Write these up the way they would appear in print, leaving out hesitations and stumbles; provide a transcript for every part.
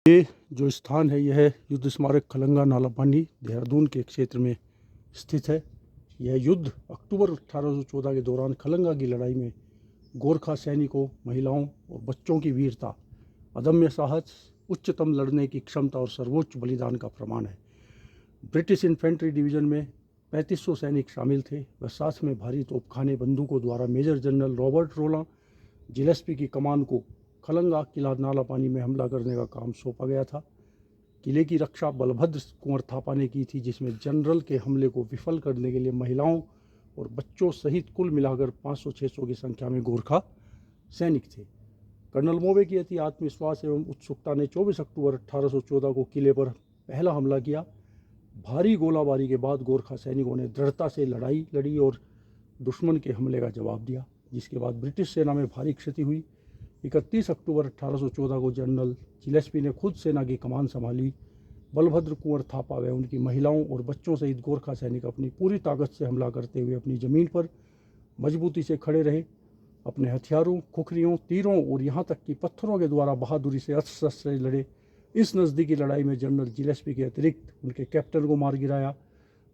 ये जो स्थान है यह युद्ध स्मारक खलंगा नालापानी देहरादून के क्षेत्र में स्थित है। यह युद्ध अक्टूबर 1814 के दौरान खलंगा की लड़ाई में गोरखा सैनिकों, महिलाओं और बच्चों की वीरता, अदम्य साहस, उच्चतम लड़ने की क्षमता और सर्वोच्च बलिदान का प्रमाण है। ब्रिटिश इन्फेंट्री डिवीजन में 3500 सैनिक शामिल थे व साथ में भारी तोपखाने बंदूकों द्वारा मेजर जनरल रॉबर्ट रोला जिलेस्पी की कमान को खलंगा किला नालापानी में हमला करने का काम सौंपा गया था। किले की रक्षा बलभद्र कुंवर थापा ने की थी, जिसमें जनरल के हमले को विफल करने के लिए महिलाओं और बच्चों सहित कुल मिलाकर 500-600 की संख्या में गोरखा सैनिक थे। कर्नल मोवे की अति आत्मविश्वास एवं उत्सुकता ने 24 अक्टूबर 1814 को किले पर पहला हमला किया। भारी गोलाबारी के बाद गोरखा सैनिकों ने दृढ़ता से लड़ाई लड़ी और दुश्मन के हमले का जवाब दिया, जिसके बाद ब्रिटिश सेना में भारी क्षति हुई। 31 अक्टूबर 1814 को जनरल जिलेस्पी ने खुद सेना की कमान संभाली। बलभद्र कुंवर थापा व उनकी महिलाओं और बच्चों सहित गोरखा सैनिक अपनी पूरी ताकत से हमला करते हुए अपनी ज़मीन पर मजबूती से खड़े रहे। अपने हथियारों, खुखरियों, तीरों और यहाँ तक कि पत्थरों के द्वारा बहादुरी से अस्त्र शस्त्र से लड़े। इस नज़दीकी लड़ाई में जनरल जिलेस्पी के अतिरिक्त उनके कैप्टन को मार गिराया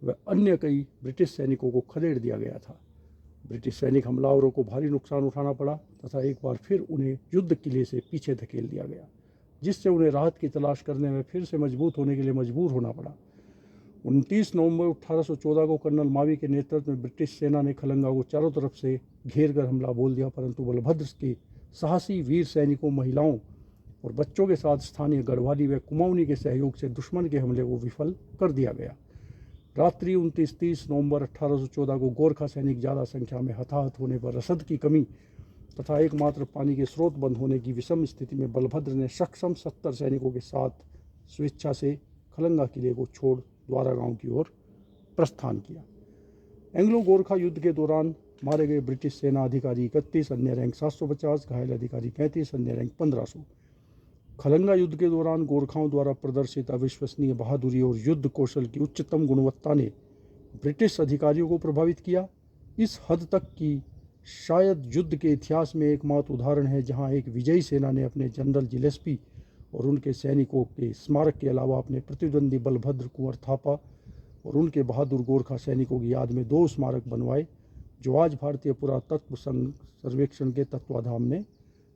व अन्य कई ब्रिटिश सैनिकों को खदेड़ दिया गया था। ब्रिटिश सैनिक हमलावरों को भारी नुकसान उठाना पड़ा तथा एक बार फिर उन्हें युद्ध किले से पीछे धकेल दिया गया, जिससे उन्हें राहत की तलाश करने में फिर से मजबूत होने के लिए मजबूर होना पड़ा। 29 नवंबर 1814 को कर्नल मावी के नेतृत्व में ब्रिटिश सेना ने खलंगा को चारों तरफ से घेर कर हमला बोल दिया, परंतु बलभद्र के साहसी वीर सैनिकों, महिलाओं और बच्चों के साथ स्थानीय गढ़वाली व कुमाऊनी के सहयोग से दुश्मन के हमले को विफल कर दिया गया। रात्रि 29-30 नवंबर 1814 को गोरखा सैनिक ज़्यादा संख्या में हताहत होने पर रसद की कमी तथा एकमात्र पानी के स्रोत बंद होने की विषम स्थिति में बलभद्र ने सक्षम 70 सैनिकों के साथ स्वेच्छा से खलंगा किले को छोड़ द्वारा गांव की ओर प्रस्थान किया। एंग्लो गोरखा युद्ध के दौरान मारे गए ब्रिटिश सेना अधिकारी 31, अन्य रैंक 750, घायल अधिकारी 35, अन्य रैंक 1500। खलंगा युद्ध के दौरान गोरखाओं द्वारा प्रदर्शित अविश्वसनीय बहादुरी और युद्ध कौशल की उच्चतम गुणवत्ता ने ब्रिटिश अधिकारियों को प्रभावित किया, इस हद तक कि शायद युद्ध के इतिहास में एकमात्र उदाहरण है जहां एक विजयी सेना ने अपने जनरल जिलेस्पी और उनके सैनिकों के स्मारक के अलावा अपने प्रतिद्वंदी बलभद्र कुंवर थापा और उनके बहादुर गोरखा सैनिकों की याद में 2 स्मारक बनवाए, जो आज भारतीय पुरातत्व सर्वेक्षण के तत्वाधान में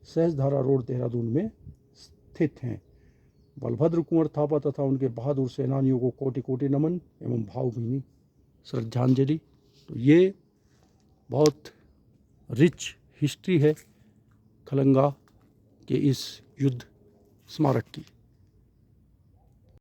सहजधारा रोड देहरादून में स्थित हैं। बलभद्र कुंवर थापा तथा उनके बहादुर सेनानियों को कोटि कोटि नमन एवं भावभीनी श्रद्धांजलि। तो ये बहुत रिच हिस्ट्री है खलंगा के इस युद्ध स्मारक की।